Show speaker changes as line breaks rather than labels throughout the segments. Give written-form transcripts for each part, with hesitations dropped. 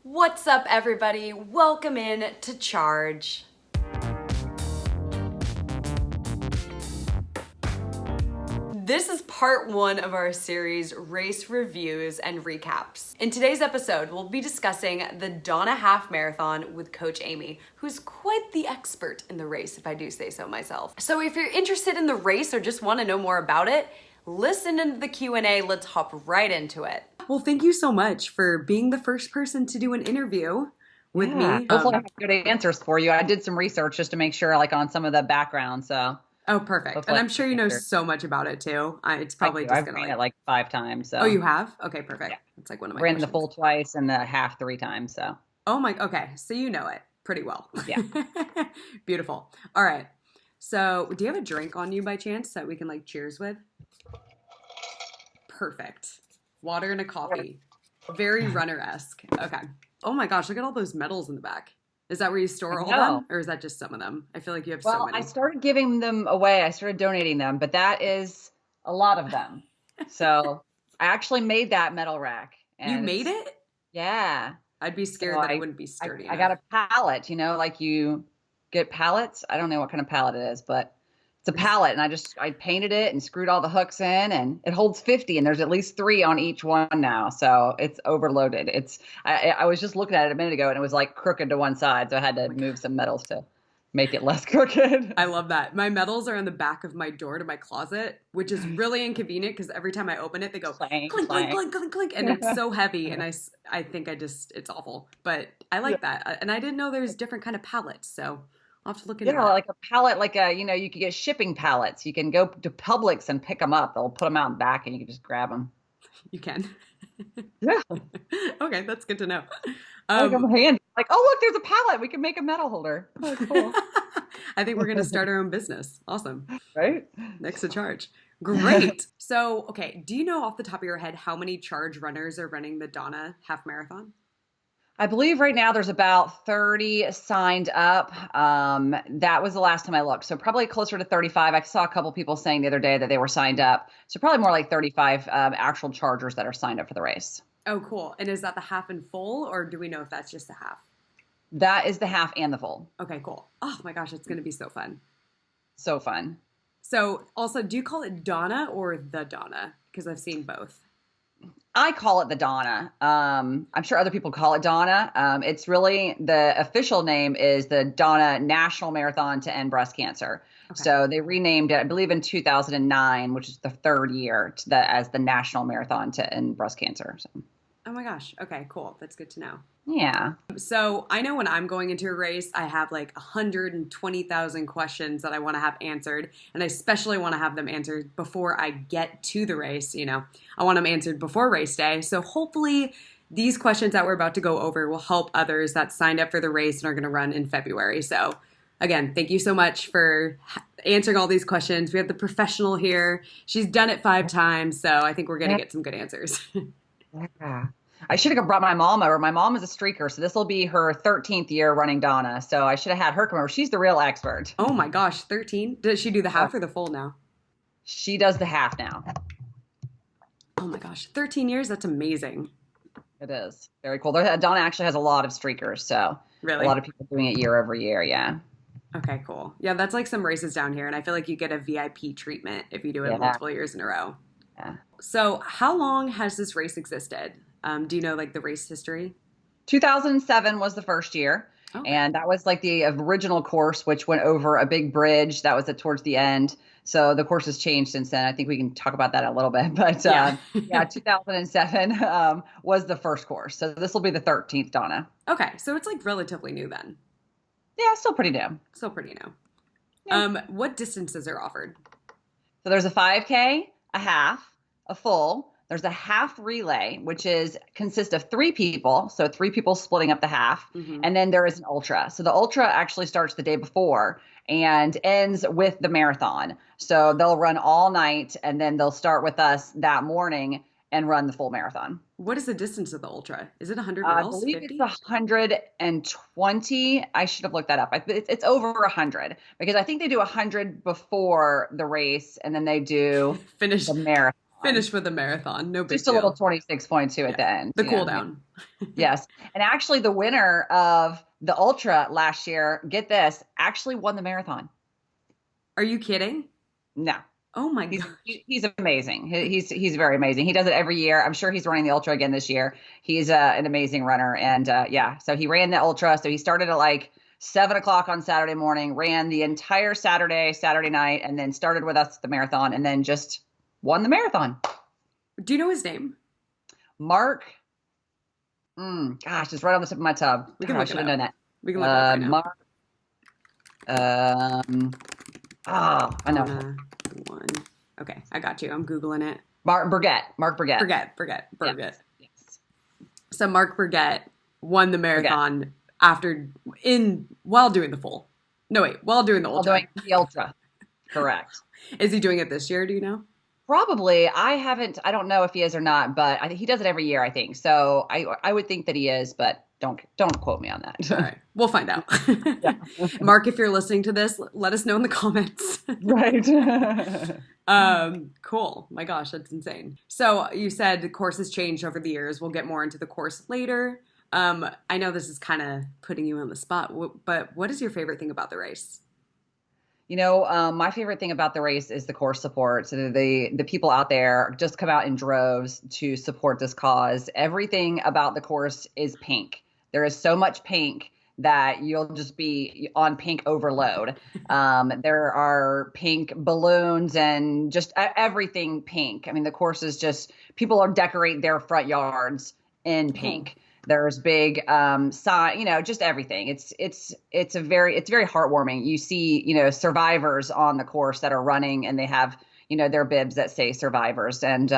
What's up, everybody? Welcome in to Charge. This is part one of our series, Race Reviews and Recaps. In today's episode, we'll be discussing the DONNA Half Marathon with Coach Amy, who's quite the expert in the race, if I do say so myself. So if you're interested in the race or just want to know more about it, listen into the Q&A. Let's hop right into it. Well, thank you so much for being the first person to do an interview with me.
Hopefully I have good answers for you. I did some research just to make sure, like, on some of the background. So
Oh, perfect. And I'm sure you know so much about it too. It's probably just
I've ran it like 5 times. So
Oh, you have? Okay, perfect.
Yeah.
That's like one of my
ran
questions.
the full twice and the half 3 times. So
Oh my, okay. So you know it pretty well.
Yeah.
Beautiful. All right. So do you have a drink on you by chance that we can like cheers with? Perfect. Water and a coffee. Very runner-esque. Okay. Oh my gosh, look at all those medals in the back. Is that where you store all them? Or is that just some of them? I feel like you have so many.
I started giving them away. I started donating them, but that is a lot of them. So I actually made that medal rack.
You made it?
Yeah.
I'd be scared that it wouldn't be sturdy
I got a pallet, like you get pallets. I don't know what kind of pallet it is, but it's a pallet, and I painted it and screwed all the hooks in, and it holds 50, and there's at least 3 on each one now. So it's overloaded. I was just looking at it a minute ago, and it was like crooked to one side. So I had to move some metals to make it less crooked.
I love that. My medals are on the back of my door to my closet, which is really inconvenient because every time I open it, they go clink, clink, clink, clink, clink, clink, and it's so heavy, and I think it's awful. But I like that, and I didn't know there's different kind of pallets, so I'll have to look into that.
Like a pallet, you could get shipping pallets. You can go to Publix and pick them up. They'll put them out and back, and you can just grab them.
You can.
Yeah.
Okay, that's good to know.
Handy. Like, oh, look, there's a pallet. We can make a medal holder. Oh, cool.
I think we're going to start our own business. Awesome.
Right?
Next to Charge. Great. So, okay, do you know off the top of your head how many Charge runners are running the DONNA Half Marathon?
I believe right now there's about 30 signed up. That was the last time I looked. So probably closer to 35. I saw a couple people saying the other day that they were signed up. So probably more like 35 actual chargers that are signed up for the race.
Oh, cool. And is that the half and full, or do we know if that's just the half?
That is the half and the full.
Okay, cool. Oh my gosh, it's going to be so fun.
So fun.
So also, do you call it DONNA or the DONNA? Because I've seen both.
I call it the DONNA. I'm sure other people call it DONNA. It's really, the official name is the DONNA National Marathon to End Breast Cancer. Okay. So they renamed it, I believe, in 2009, which is the 3rd year, as the National Marathon to End Breast Cancer. So.
Oh my gosh. Okay, cool. That's good to know.
Yeah.
So I know when I'm going into a race, I have like 120,000 questions that I want to have answered. And I especially want to have them answered before I get to the race. I want them answered before race day. So hopefully these questions that we're about to go over will help others that signed up for the race and are going to run in February. So again, thank you so much for answering all these questions. We have the professional here. She's done it 5 times. So I think we're going to get some good answers.
Yeah. I should have brought my mom over. My mom is a streaker, so this will be her 13th year running DONNA. So I should have had her come over. She's the real expert.
Oh my gosh, 13? Does she do the half or the full now?
She does the half now.
Oh my gosh, 13 years? That's amazing.
It is. Very cool. DONNA actually has a lot of streakers, so
really?
A lot of people doing it year over year, yeah.
Okay, cool. Yeah, that's like some races down here, and I feel like you get a VIP treatment if you do it multiple years in a row.
Yeah.
So how long has this race existed? Do you know like the race history?
2007 was the first year. Okay. And that was like the original course, which went over a big bridge. That was towards the end. So the course has changed since then. I think we can talk about that a little bit. But 2007 was the first course. So this will be the 13th DONNA.
Okay. So it's like relatively new then.
Yeah, still pretty new.
Still pretty new. Yeah. What distances are offered?
So there's a 5K, a half, a full. There's a half relay, which consists of 3 people. So 3 people splitting up the half. Mm-hmm. And then there is an ultra. So the ultra actually starts the day before and ends with the marathon. So they'll run all night, and then they'll start with us that morning and run the full marathon.
What is the distance of the ultra? Is it 100 miles?
I believe 50? It's 120. I should have looked that up. It's over 100 because I think they do 100 before the race, and then they do
finish
the marathon.
Finish with a marathon. No big
Just a
deal.
little 26.2 at the end.
The cool down.
Yes. And actually the winner of the ultra last year, get this, actually won the marathon.
Are you kidding?
No.
Oh my God.
He's amazing. He's very amazing. He does it every year. I'm sure he's running the ultra again this year. He's an amazing runner. And so he ran the ultra. So he started at like 7 o'clock on Saturday morning, ran the entire Saturday night, and then started with us at the marathon, and then just won the marathon.
Do you know his name?
Mark. Gosh, it's right on the tip of my tongue. I should have known that.
We can look it up right now.
Mark. I know.
One. Okay, I got you. I'm Googling it.
Mark Burgett.
Burgett.
Yes.
So Mark Burgett won the marathon while doing the full. No, wait, while doing the ultra.
While doing the ultra. Correct.
Is he doing it this year? Do you know?
Probably. I don't know if he is or not, but I think he does it every year, I think. So I would think that he is, but don't quote me on that.
All right. We'll find out. Mark, if you're listening to this, let us know in the comments.
Right.
Cool. My gosh, that's insane. So you said the course has changed over the years. We'll get more into the course later. I know this is kind of putting you on the spot, but what is your favorite thing about the race?
My favorite thing about the race is the course support. So the people out there just come out in droves to support this cause. Everything about the course is pink. There is so much pink that you'll just be on pink overload. There are pink balloons and just everything pink. I mean, the course is just, people are decorate their front yards in pink. There's big sign, just everything. It's very heartwarming. You see, survivors on the course that are running, and they have, their bibs that say survivors. And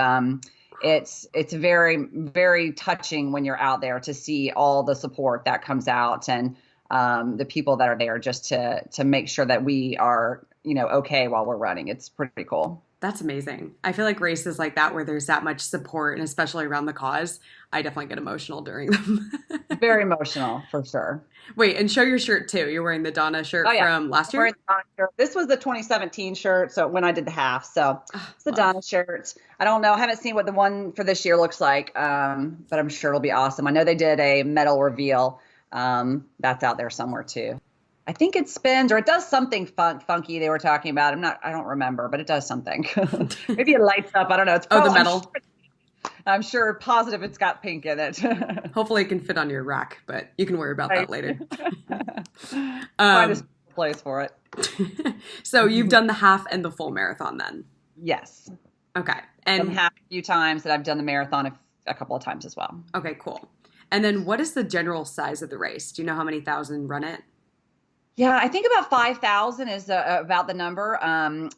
it's very, very touching when you're out there to see all the support that comes out, and the people that are there just to make sure that we are, okay while we're running. It's pretty cool.
That's amazing. I feel like races like that where there's that much support, and especially around the cause, I definitely get emotional during them.
Very emotional, for sure.
Wait, and show your shirt too. You're wearing the Donna shirt from last year?
This was the 2017 shirt, so when I did the half. So it's the Donna shirt. I don't know. I haven't seen what the one for this year looks like, but I'm sure it'll be awesome. I know they did a medal reveal. That's out there somewhere too. I think it spins, or it does something funky they were talking about. I don't remember, but it does something. Maybe it lights up. I don't know. It's
the medal.
I'm sure positive it's got pink in it.
Hopefully it can fit on your rack, but you can worry about that later.
Find a place for it.
So you've done the half and the full marathon then?
Yes.
Okay. And
half a few times that I've done the marathon a couple of times as well.
Okay, cool. And then what is the general size of the race? Do you know how many thousand run it?
Yeah, I think about 5,000 is about the number.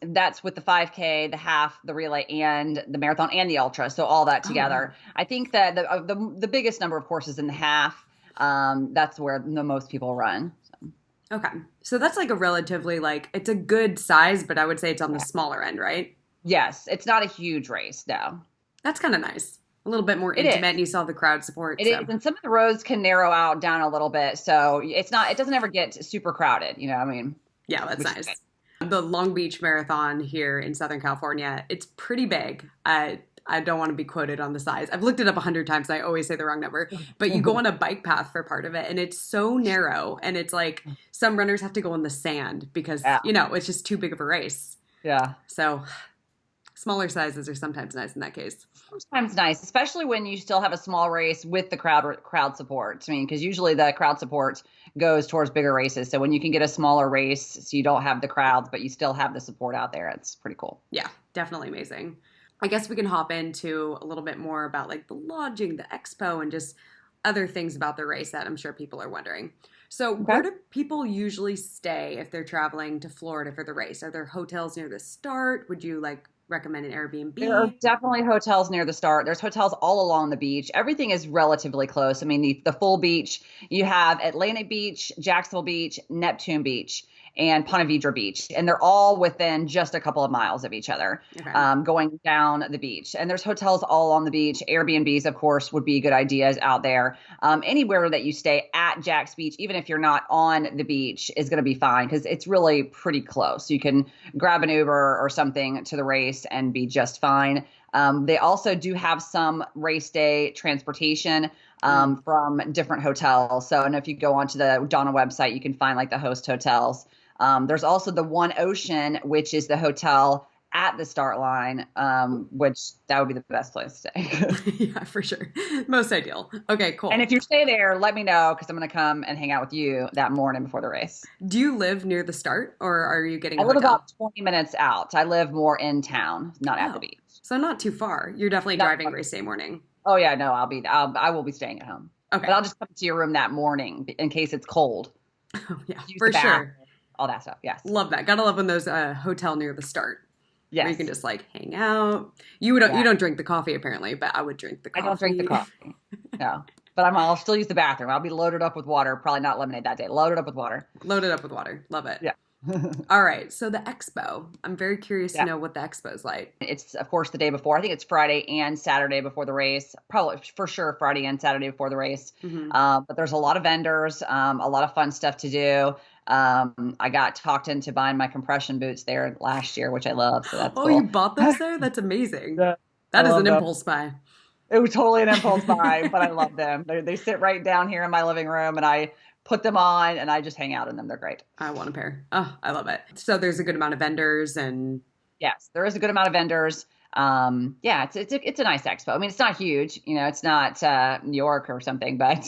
That's with the 5K, the half, the relay, and the marathon, and the ultra. So all that together. Oh. I think that the biggest number, of course, is in the half. That's where the most people run. So.
Okay. So that's like a relatively, it's a good size, but I would say it's on the smaller end, right?
Yes. It's not a huge race, no.
That's kind of nice. A little bit more intimate, and you saw the crowd support.
It is, and some of the roads can narrow out down a little bit, so it doesn't ever get super crowded, I mean.
Yeah, that's nice. The Long Beach Marathon here in Southern California, it's pretty big. I don't want to be quoted on the size. I've looked it up 100 times, and I always say the wrong number. But you go on a bike path for part of it, and it's so narrow, and it's like some runners have to go in the sand because, it's just too big of a race.
Yeah.
So smaller sizes are sometimes nice in that case.
Sometimes nice, especially when you still have a small race with the crowd support. I mean, because usually the crowd support goes towards bigger races. So when you can get a smaller race, so you don't have the crowds, but you still have the support out there, it's pretty cool.
Yeah, definitely amazing. I guess we can hop into a little bit more about the lodging, the expo, and just other things about the race that I'm sure people are wondering. So where do people usually stay if they're traveling to Florida for the race? Are there hotels near the start? Would you recommend an Airbnb?
There are definitely hotels near the start. There's hotels all along the beach. Everything is relatively close. I mean, the full beach, you have Atlantic Beach, Jacksonville Beach, Neptune Beach. and Ponte Vedra Beach. And they're all within just a couple of miles of each other, going down the beach. And there's hotels all on the beach. Airbnbs, of course, would be good ideas out there. Anywhere that you stay at Jack's Beach, even if you're not on the beach, is going to be fine because it's really pretty close. You can grab an Uber or something to the race and be just fine. They also do have some race day transportation from different hotels. So, and if you go onto the Donna website, you can find like the host hotels. There's also the One Ocean, which is the hotel at the start line, which that would be the best place to stay.
Yeah, for sure. Most ideal. Okay, cool.
And if you stay there, let me know because I'm going to come and hang out with you that morning before the race.
Do you live near the start or are you getting
I live about 20 minutes out. I live more in town, not at the beach.
So not too far. You're definitely driving race day morning.
Oh yeah, no, I will be staying at home.
Okay.
But I'll just come to your room that morning in case it's cold.
Oh yeah, for sure.
All that stuff. Yes.
Love that. Gotta love when there's a hotel near the start.
Yes.
Where you can just like hang out. You don't drink the coffee apparently, but I would drink the coffee.
I don't drink the coffee. No. But I'll still use the bathroom. I'll be loaded up with water. Probably not lemonade that day. Loaded up with water.
Loaded up with water. Love it.
Yeah.
All right. So the Expo. I'm very curious to know what the Expo is like.
It's, of course, the day before. I think it's Friday and Saturday before the race. Probably, for sure, Friday and Saturday before the race. But there's a lot of vendors, a lot of fun stuff to do. I got talked into buying my compression boots there last year, which I love. So that's cool.
You bought those there? That's amazing. That is an impulse buy.
It was totally an impulse buy, but I love them. They sit right down here in my living room, and I put them on, and I just hang out in them. They're great.
I want a pair. Oh, I love it. So there's a good amount of vendors and... Yes,
there is a good amount of vendors. It's a nice expo. I mean, it's not huge. It's not New York or something, but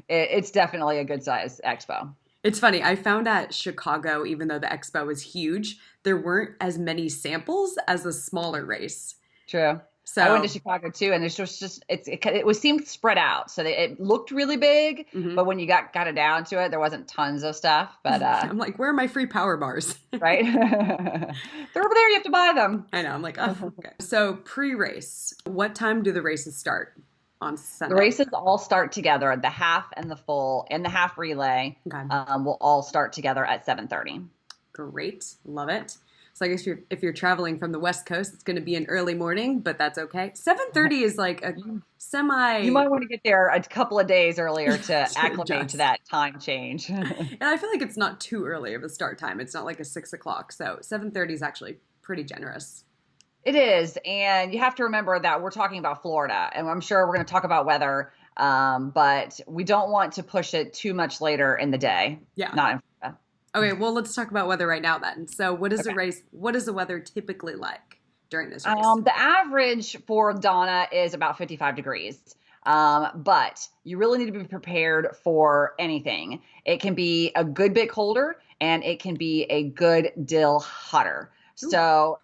it's definitely a good size expo.
It's funny. I found at Chicago, even though the expo was huge, there weren't as many samples as the smaller race.
True. So I went to Chicago too, and there's just it seemed spread out. So it looked really big, but when you got it down to it, there wasn't tons of stuff. But
I'm like, where are my free power bars?
Right? They're over there. You have to buy them.
I know. I'm like, oh, okay. So pre-race, what time do the races start? On Sunday.
The races all start together. The half and the full and the half relay will all start together at 7:30.
Great. Love it. So I guess if you're traveling from the West Coast, it's going to be an early morning, but that's okay. 7:30 is like a semi...
You might want to get there a couple of days earlier to acclimate to that time change.
And I feel like it's not too early of a start time. It's not like a 6 o'clock. So 7:30 is actually pretty generous.
It is. And you have to remember that we're talking about Florida, and I'm sure we're going to talk about weather, but we don't want to push it too much later in the day.
Yeah.
Not in Florida.
Okay, well, let's talk about weather right now then. So what is the weather typically like during this race?
The average for Donna is about 55 degrees. But you really need to be prepared for anything. It can be a good bit colder, and it can be a good deal hotter. Ooh. So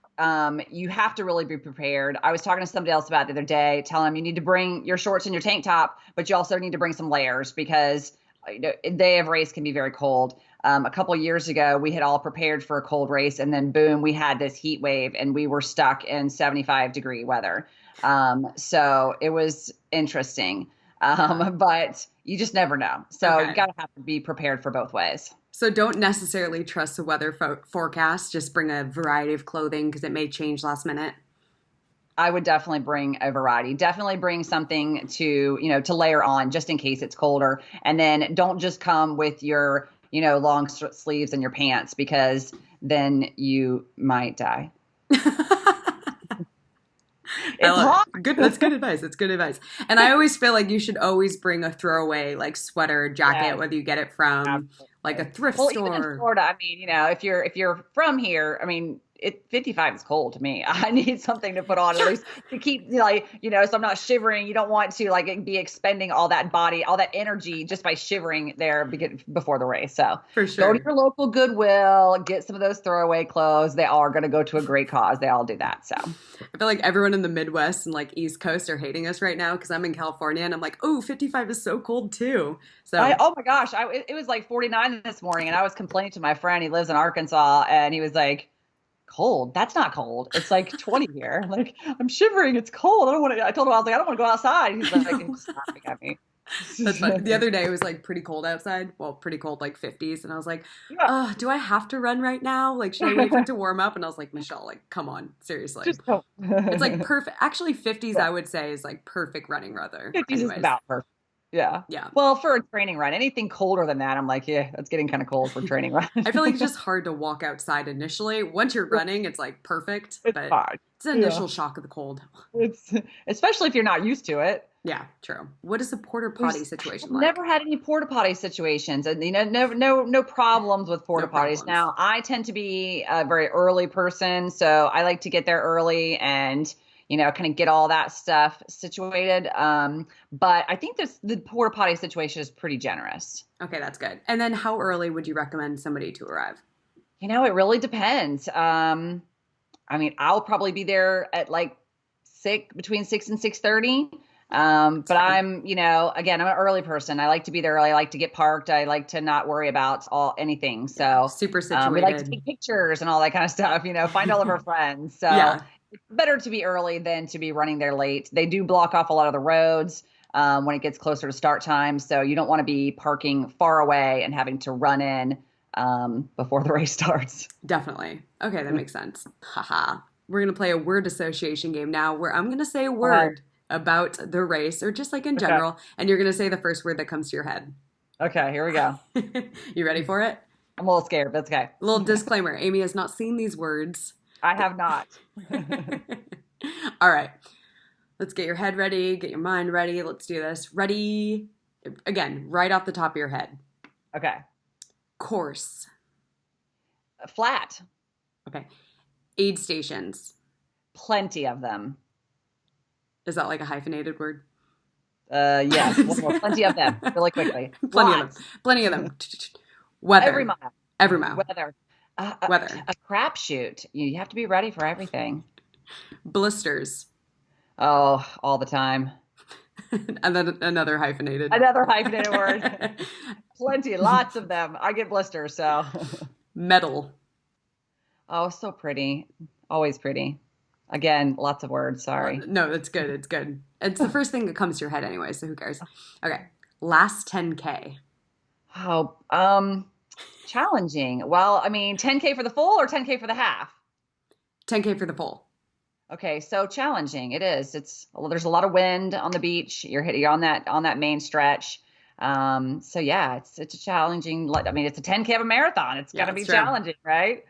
you have to really be prepared. I was talking to somebody else about it the other day, telling them you need to bring your shorts and your tank top, but you also need to bring some layers because the day of race can be very cold. A couple of years ago, we had all prepared for a cold race, and then boom, we had this heat wave, and we were stuck in 75-degree weather. So it was interesting, but you just never know. So you got to have to be prepared for both ways.
So don't necessarily trust the weather forecast. Just bring a variety of clothing because it may change last minute.
I would definitely bring a variety. Definitely bring something to layer on just in case it's colder. And then don't just come with your, long sleeves and your pants because then you might die. It's hot.
Good. That's good advice. That's good advice. And I always feel like you should always bring a throwaway like sweater, jacket, whether you get it from like a thrift store.
Even in Florida, I mean, if you're from here, I mean, 55 is cold to me. I need something to put on at least to keep so I'm not shivering. You don't want to be expending all that energy just by shivering there before the race. So
for sure,
go to your local Goodwill, get some of those throwaway clothes. They are going to go to a great cause. They all do that. So
I feel like everyone in the Midwest and like East Coast are hating us right now because I'm in California and I'm like, oh, 55 is so cold too. So
oh my gosh, it was like 49 this morning, and I was complaining to my friend. He lives in Arkansas, and he was like, cold? That's not cold. It's like 20 here. Like, I'm shivering. It's cold. I told him, I was like, I don't want to go outside. He's like, he's laughing at me.
That's fun. The other day it was like pretty cold outside. Well, pretty cold, like 50s. And I was like,
Yeah.
oh, do I have to run right now? Like, should I wait for it to warm up? And I was like, Michelle, like, come on, seriously.
Just go.
It's like perfect. Actually, 50s,
Yeah.
I would say, is like perfect running weather.
50s is
Anyways.
about perfect. Yeah.
Yeah.
Well, for a training run, anything colder than that, I'm like, yeah, that's getting kind of cold for training run.
I feel like it's just hard to walk outside initially. Once you're running, it's like perfect.
It's
But
fine.
it's an initial shock of the cold.
It's especially if you're not used to it.
Yeah, true. What is a porta potty situation
I've
like?
never had any porta potty situations, and no problems with porta potties.
problems.
Now, I tend to be a very early person, so I like to get there early and kind of get all that stuff situated. But I think the porta potty situation is pretty generous.
Okay, that's good. And then how early would you recommend somebody to arrive?
It really depends. I mean, I'll probably be there at like between 6 and 6:30. But I'm, again, I'm an early person. I like to be there early. I like to get parked. I like to not worry about anything. So
super situated.
We like to take pictures and all that kind of stuff, find all of our friends. So it's better to be early than to be running there late. They do block off a lot of the roads when it gets closer to start time. So you don't want to be parking far away and having to run in before the race starts.
Definitely. Okay, that makes sense. Haha. We're going to play a word association game now where I'm going to say a word about the race or just like in general, and you're going to say the first word that comes to your head.
Okay, here we go.
You ready for it?
I'm a little scared, but it's okay.
A little disclaimer. Amy has not seen these words.
I have not.
All right. Let's get your head ready. Get your mind ready. Let's do this. Ready? Again, right off the top of your head.
Okay.
Course.
Flat.
Okay. Aid stations.
Plenty of them.
Is that like a hyphenated word?
Yes. Plenty of them. Really quickly.
Plenty of them. Weather.
Every mile.
Every mile.
Weather.
Weather.
A crapshoot. You have to be ready for everything.
Blisters.
Oh, all the time.
And then another hyphenated.
Another hyphenated word. Plenty. Lots of them. I get blisters, so.
Metal.
Oh, so pretty. Always pretty. Again, lots of words. Sorry.
No, it's good. It's good. It's the first thing that comes to your head anyway, so who cares? Okay. Last 10K.
Oh, challenging. Well, I mean, 10K for the full or 10K for the half?
10K for the full.
Okay, so challenging. It is. There's a lot of wind on the beach. You're on that main stretch. So yeah, it's a challenging. I mean, it's a 10K of a marathon. It's got to be challenging, right?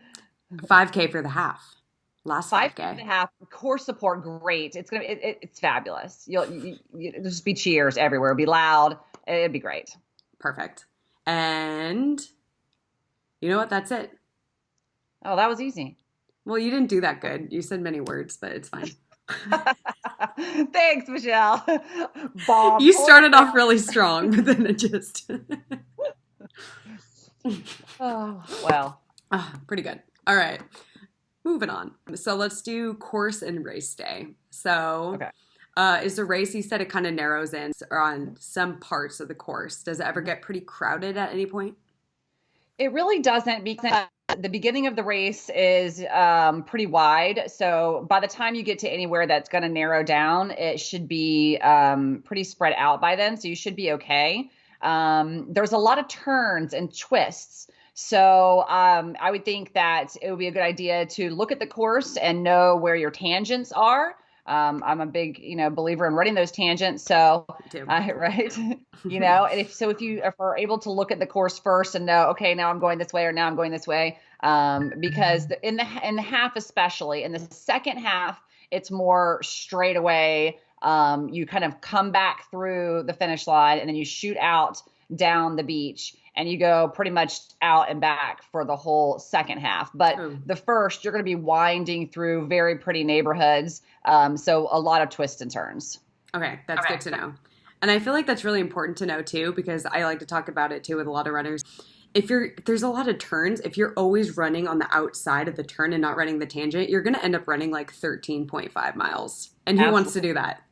5K for the half. Last 5K.
5K for the half. Course support, great. It's fabulous. There'll just be cheers everywhere. It'll be loud. It'd be great.
Perfect. And you know what? That's it.
Oh, that was easy.
Well, you didn't do that good. You said many words, but it's fine.
Thanks, Michelle. Bob.
You started off really strong, but then it just.
Oh, well.
Pretty good. All right. Moving on. So let's do course and race day. So is the race, you said it kind of narrows in on some parts of the course. Does it ever get pretty crowded at any point?
It really doesn't, because the beginning of the race is pretty wide. So by the time you get to anywhere that's going to narrow down, it should be pretty spread out by then. So you should be okay. There's a lot of turns and twists. So I would think that it would be a good idea to look at the course and know where your tangents are. I'm a big, believer in running those tangents. So, right. If you are able to look at the course first and know, okay, now I'm going this way, or now I'm going this way. Because in the half, especially in the second half, it's more straight away. You kind of come back through the finish line and then you shoot out down the beach and you go pretty much out and back for the whole second half. But the first, you're going to be winding through very pretty neighborhoods. So a lot of twists and turns.
Okay. That's good to know. And I feel like that's really important to know too, because I like to talk about it too with a lot of runners. There's a lot of turns. If you're always running on the outside of the turn and not running the tangent, you're going to end up running like 13.5 miles. And who wants to do that?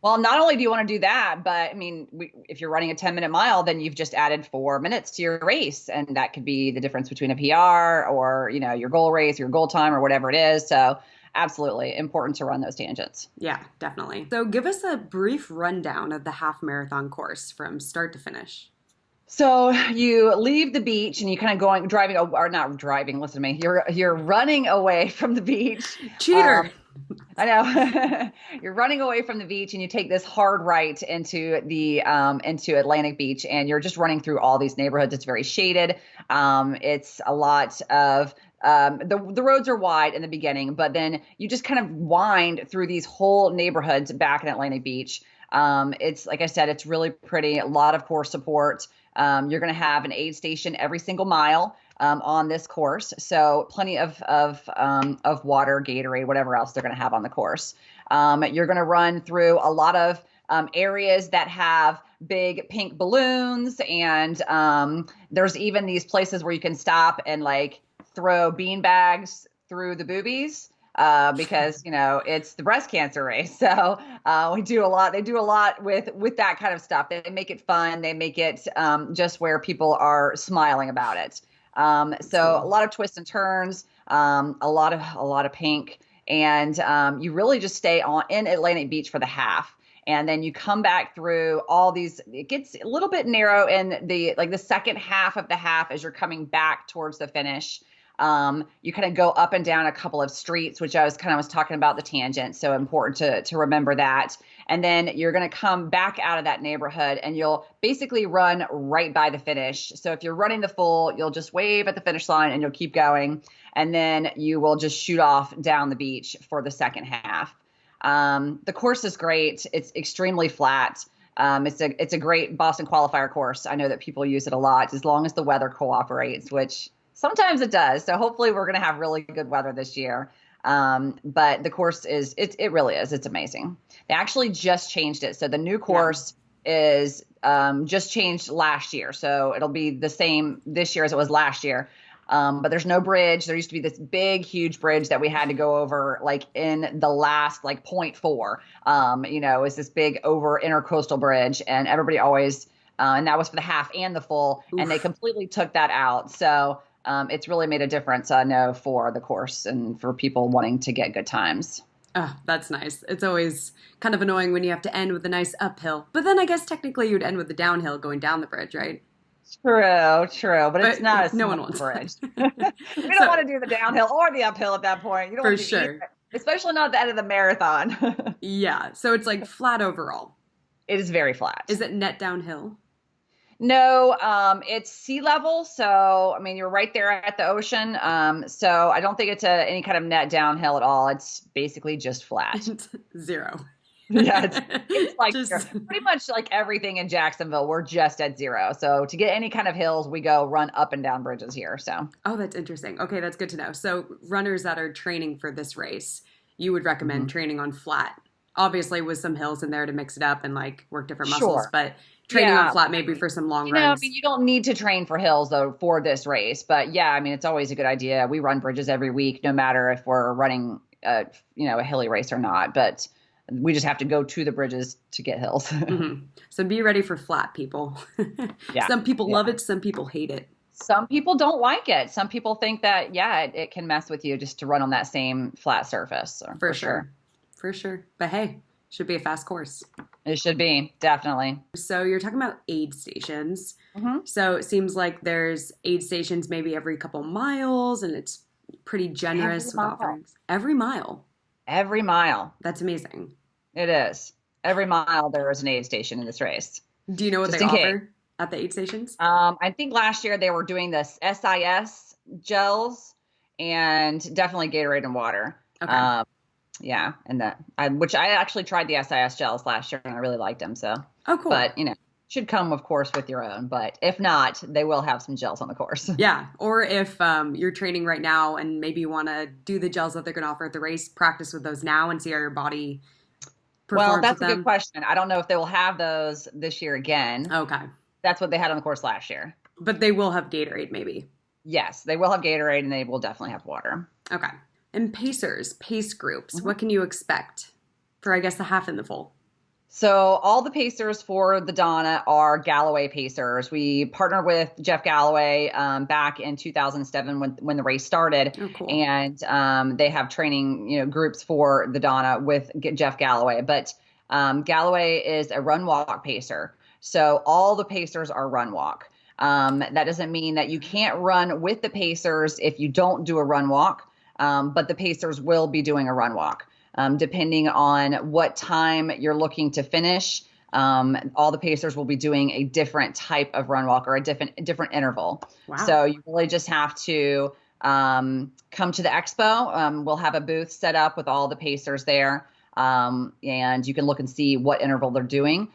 Well, not only do you want to do that, but I mean, if you're running a 10-minute mile, then you've just added 4 minutes to your race. And that could be the difference between a PR or, your goal race, your goal time or whatever it is. So absolutely important to run those tangents.
Yeah, definitely. So give us a brief rundown of the half marathon course from start to finish.
So you leave the beach and you kind of driving, or not driving, listen to me. You're running away from the beach.
Cheater.
I know. You're running away from the beach and you take this hard right into into Atlantic Beach, and you're just running through all these neighborhoods. It's very shaded. It's a lot of the roads are wide in the beginning, but then you just kind of wind through these whole neighborhoods back in Atlantic Beach. It's like I said, it's really pretty. A lot of course support. You're going to have an aid station every single mile on this course, so plenty of water, Gatorade, whatever else they're going to have on the course. You're going to run through a lot of areas that have big pink balloons, and there's even these places where you can stop and like throw bean bags through the boobies. Because it's the breast cancer race, so we do a lot. They do a lot with that kind of stuff. They make it fun. They make it just where people are smiling about it. So a lot of twists and turns, a lot of pink, and you really just stay in Atlantic Beach for the half. And then you come back through all these. It gets a little bit narrow in the second half of the half as you're coming back towards the finish. You kind of go up and down a couple of streets, which I was talking about the tangent. So important to remember that. And then you're going to come back out of that neighborhood and you'll basically run right by the finish. So if you're running the full, you'll just wave at the finish line and you'll keep going. And then you will just shoot off down the beach for the second half. The course is great. It's extremely flat. It's a great Boston qualifier course. I know that people use it a lot as long as the weather cooperates, which sometimes it does. So hopefully we're going to have really good weather this year. But the course it really is. It's amazing. They actually just changed it. So the new course is just changed last year. So it'll be the same this year as it was last year. But there's no bridge. There used to be this big, huge bridge that we had to go over like in the last like 0.4. It's this big over intercoastal bridge, and everybody always and that was for the half and the full. Oof. And they completely took that out. So it's really made a difference, I know, for the course and for people wanting to get good times.
Oh, that's nice. It's always kind of annoying when you have to end with a nice uphill. But then I guess technically you'd end with the downhill going down the bridge, right?
True. But it's not a
no one wants
bridge. We don't want to do the downhill or the uphill at that point. You don't want to do either, especially not at the end of the marathon.
Yeah. So it's like flat overall.
It is very flat.
Is it net downhill?
No, it's sea level. So, I mean, you're right there at the ocean. So I don't think it's any kind of net downhill at all. It's basically just flat.
Zero.
Yeah, it's like pretty much like everything in Jacksonville. We're just at zero. So to get any kind of hills, we go run up and down bridges here. So. Oh,
that's interesting. Okay, that's good to know. So runners that are training for this race, you would recommend training on flat, obviously with some hills in there to mix it up and like work different muscles, but training on flat maybe for some long runs.
I mean, you don't need to train for hills though for this race, but yeah, I mean, it's always a good idea. We run bridges every week, no matter if we're running, a hilly race or not, but we just have to go to the bridges to get hills.
So be ready for flat, people. Some people love it. Some people hate it.
Some people don't like it. Some people think that, it can mess with you just to run on that same flat surface. So,
for sure. But hey, should be a fast course.
It should be, definitely.
So you're talking about aid stations. So it seems like there's aid stations maybe every couple miles, and it's pretty generous with offerings. Every mile.
Every mile.
That's amazing.
It is. Every mile there is an aid station in this race.
Do you know what they offer at the aid stations?
I think last year they were doing this SIS gels and definitely Gatorade and water.
Okay.
And which I actually tried the SIS gels last year and I really liked them. So,
oh, cool.
But should come, of course, with your own. But if not, they will have some gels on the course.
Yeah. Or if you're training right now and maybe you want to do the gels that they're going to offer at the race, practice with those now and see how your body performs.
Well, that's a good question. I don't know if they will have those this year again.
Okay.
That's what they had on the course last year.
But they will have Gatorade maybe.
Yes, they will have Gatorade and they will definitely have water.
Okay. And pace groups, what can you expect for, I guess, the half and the full?
So all the pacers for the Donna are Galloway pacers. We partnered with Jeff Galloway back in 2007 when the race started,
Oh, cool.
and they have training groups for the Donna with Jeff Galloway. But Galloway is a run walk pacer, so all the pacers are run walk. That doesn't mean that you can't run with the pacers if you don't do a run walk, but the pacers will be doing a run walk. Depending on what time you're looking to finish, all the pacers will be doing a different type of run walk or a different interval.
Wow.
So you really just have to come to the Expo. We'll have a booth set up with all the pacers there, and you can look and see what interval they're doing.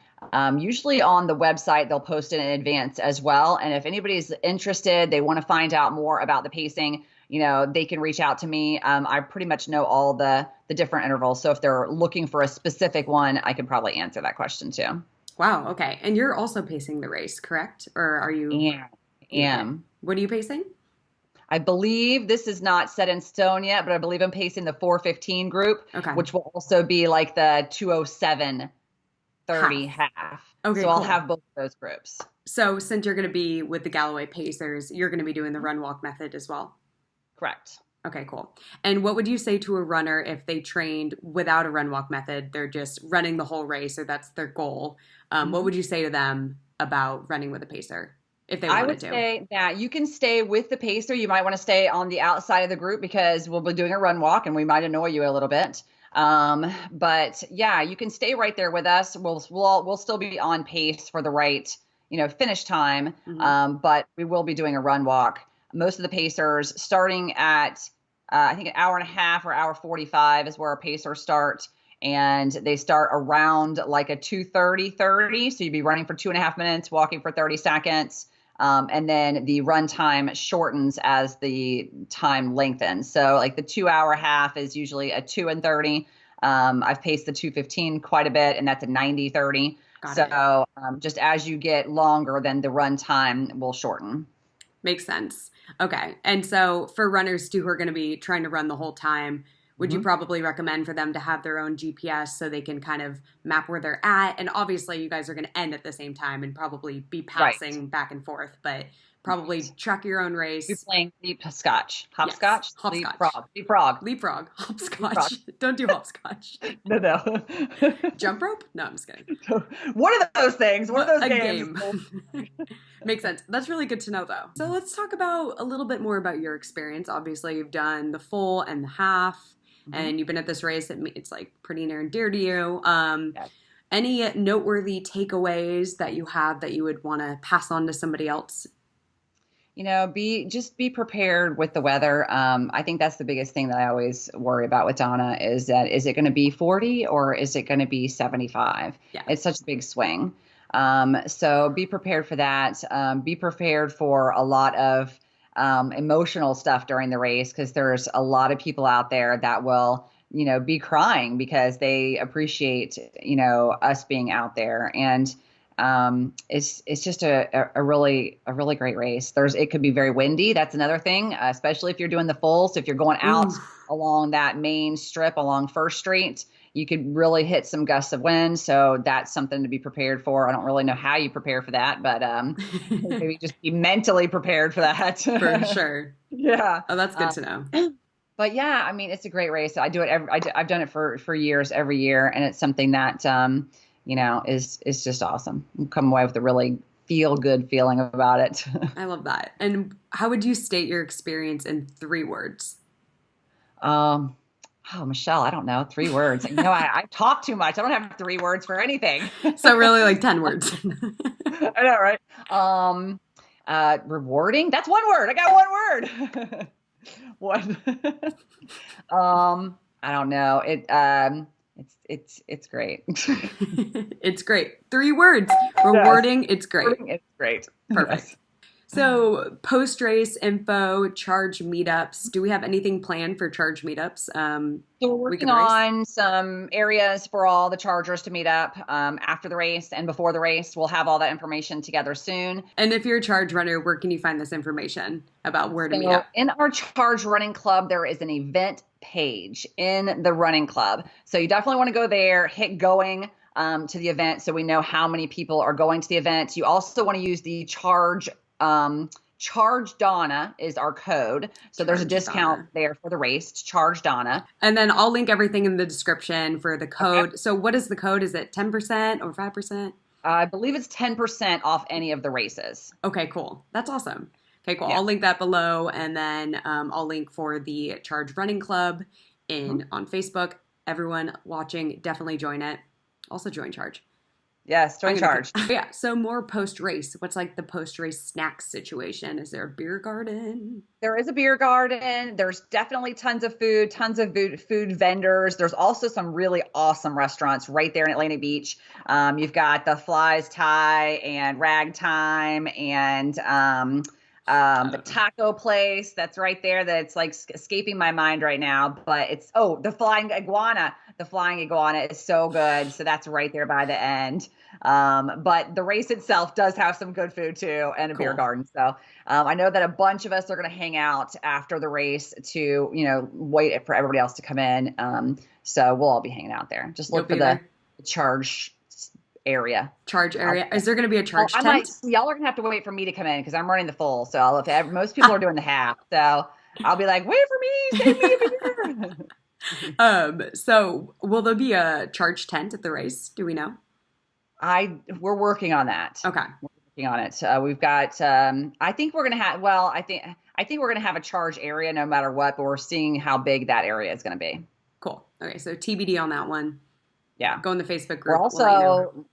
Usually on the website, they'll post it in advance as well. And if anybody's interested, they want to find out more about the pacing, they can reach out to me. I pretty much know all the different intervals. So if they're looking for a specific one, I could probably answer that question too.
Wow. Okay. And you're also pacing the race, correct? Or are you?
Yeah, I am.
What are you pacing?
I believe this is not set in stone yet, but I believe I'm pacing the 4:15 group, which will also be like the 2:07:30 half.
Okay,
so
cool.
I'll have both of those groups.
So since you're going to be with the Galloway Pacers, you're going to be doing the run walk method as well?
Correct.
Okay, cool. And what would you say to a runner if they trained without a run walk method? They're just running the whole race, or that's their goal. What would you say to them about running with a pacer if they wanted to?
I would say that you can stay with the pacer. You might want to stay on the outside of the group because we'll be doing a run walk and we might annoy you a little bit. But yeah, you can stay right there with us. We'll still be on pace for the right, finish time. But we will be doing a run walk. Most of the pacers starting at, I think an hour and a half or hour 45 is where our pacers start. And they start around like a 2:30. So you'd be running for 2.5 minutes, walking for 30 seconds. And then the run time shortens as the time lengthens. So like the 2-hour half is usually a 2:30. I've paced the 2:15 quite a bit, and that's a 90:30. So just as you get longer, then the run time will shorten.
Makes sense. Okay. And so for runners too who are going to be trying to run the whole time, would you probably recommend for them to have their own GPS so they can kind of map where they're at? And obviously you guys are going to end at the same time and probably be passing back and forth, but probably track your own race.
You're playing hopscotch. Hopscotch?
Yes. Hopscotch.
Leapfrog.
Hopscotch. Don't do hopscotch.
No.
Jump rope? No, I'm just kidding.
One of those things. One of those
games. Makes sense. That's really good to know, though. So let's talk about a little bit more about your experience. Obviously, you've done the full and the half, and you've been at this race. It's like pretty near and dear to you.
Yes.
Any noteworthy takeaways that you have that you would want to pass on to somebody else?
Be prepared with the weather. I think that's the biggest thing that I always worry about with Donna is it going to be 40 or is it going to be 75?
Yeah.
It's such a big swing. So be prepared for that. Be prepared for a lot of emotional stuff during the race because there's a lot of people out there that will, be crying because they appreciate, us being out there. And it's just a really great race. It could be very windy. That's another thing, especially if you're doing the full. So if you're going out along that main strip along First Street, you could really hit some gusts of wind. So that's something to be prepared for. I don't really know how you prepare for that, but maybe just be mentally prepared for that.
For sure.
Yeah.
Oh, that's good to know.
But yeah, I mean, it's a great race. I do it I've done it for years, every year, and it's something that is just awesome. You come away with a really feel-good feeling about it.
I love that. And how would you state your experience in 3 words?
Oh, Michelle, I don't know. 3 words. I talk too much. I don't have 3 words for anything.
So really like 10 words.
I know, right? Rewarding. That's 1 word. I got 1 word. What? I don't know. It's great.
It's great. 3 words. Rewarding.
Yes.
It's great.
It's great.
Perfect. Yes. So post-race info, charge meetups. Do we have anything planned for charge meetups?
So we're working on some areas for all the chargers to meet up after the race and before the race. We'll have all that information together soon.
And if you're a charge runner, where can you find this information about where to meet up?
In our charge running club, there is an event page in the running club. So you definitely want to go there, hit going. to the event, so we know how many people are going to the event. You also want to use the charge. Charge DONNA is our code. So there's a discount there for the race, charge DONNA.
And then I'll link everything in the description for the code. Okay. So what is the code? Is it 10% or 5%?
I believe it's 10% off any of the races.
Okay, cool. That's awesome. Okay, cool.
Yeah.
I'll link that below. And then I'll link for the Charge Running Club on Facebook. Everyone watching, definitely join it. Also join Charge.
Yes, join Charge.
Yeah, so more post-race. What's like the post-race snacks situation? Is there a beer garden?
There is a beer garden. There's definitely tons of food vendors. There's also some really awesome restaurants right there in Atlantic Beach. You've got the Flies Thai and Ragtime and the taco place that's right there that's like escaping my mind right now, but it's, the Flying Iguana. The Flying Iguana is so good. So that's right there by the end. But the race itself does have some good food too, and a beer garden. So I know that a bunch of us are going to hang out after the race to, wait for everybody else to come in. So we'll all be hanging out there. Just look for the charge area.
Charge area. Is there going to be a charge tent?
Y'all are going to have to wait for me to come in because I'm running the full. So most people are doing the half. So I'll be like, wait for me, save me a beer.
So will there be a charge tent at the race? Do we know?
We're working on that.
Okay.
We're working on it. We've got, I think we're going to have, I think we're going to have a charge area no matter what, but we're seeing how big that area is going to be.
Cool. Okay. So TBD on that one.
Yeah.
Go in the Facebook group.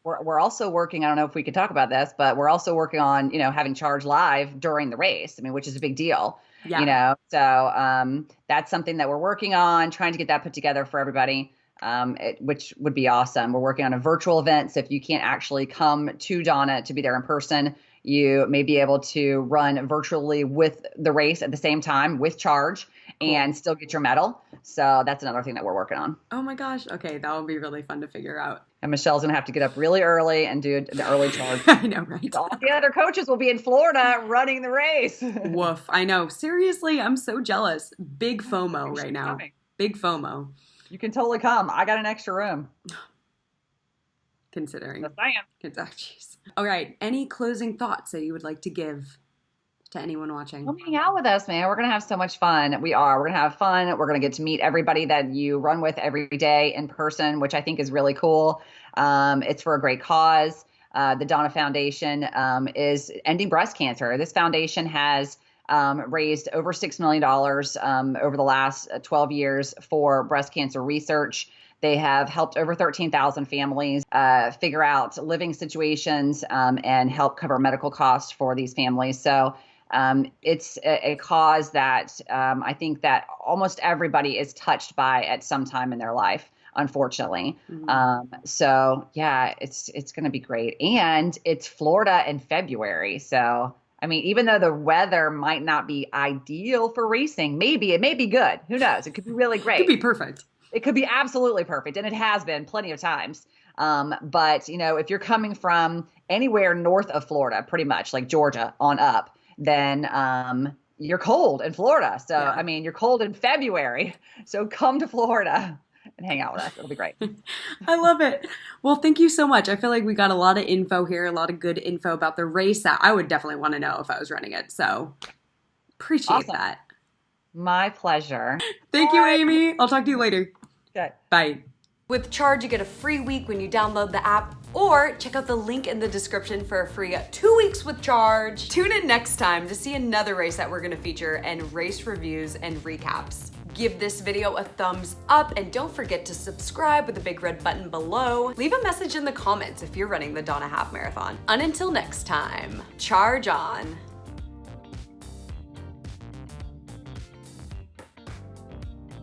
We're also working, I don't know if we could talk about this, but we're also working on, having Charge live during the race. I mean, which is a big deal. Yeah. So that's something that we're working on, trying to get that put together for everybody. Which would be awesome. We're working on a virtual event. So if you can't actually come to DONNA to be there in person, you may be able to run virtually with the race at the same time with Charge and still get your medal. So that's another thing that we're working on.
Oh my gosh. Okay. That would be really fun to figure out.
And Michelle's going to have to get up really early and do the early charge.
I know, right?
All the other coaches will be in Florida running the race.
Woof. I know. Seriously, I'm so jealous. Big FOMO right now. Big FOMO.
You can totally come. I got an extra room.
Considering.
Yes, I am.
Jeez. All right. Any closing thoughts that you would like to give to anyone watching?
Come hang out with us, man. We're going to have so much fun. We're going to have fun. We're going to get to meet everybody that you run with every day in person, which I think is really cool. It's for a great cause. The DONNA Foundation is ending breast cancer. This foundation has raised over $6 million over the last 12 years for breast cancer research. They have helped over 13,000 families figure out living situations and help cover medical costs for these families. So it's a cause that I think that almost everybody is touched by at some time in their life, unfortunately. Mm-hmm. So yeah, it's going to be great. And it's Florida in February. So I mean, even though the weather might not be ideal for racing, it may be good. Who knows? It could be really great.
It could be perfect.
It could be absolutely perfect. And it has been plenty of times. But, if you're coming from anywhere north of Florida, pretty much like Georgia on up, then you're cold in Florida. So, yeah. I mean, you're cold in February. So come to Florida and hang out with us. It'll be great.
I love it. Well, thank you so much. I feel like we got a lot of info here, a lot of good info about the race that I would definitely want to know if I was running it. So appreciate that.
My pleasure.
Thank you, Amy. I'll talk to you later.
Okay.
Bye. With Charge, you get a free week when you download the app, or check out the link in the description for a free 2 weeks with Charge. Tune in next time to see another race that we're going to feature and race reviews and recaps. Give this video a thumbs up and don't forget to subscribe with the big red button below. Leave a message in the comments if you're running the DONNA Half Marathon. And until next time, charge on.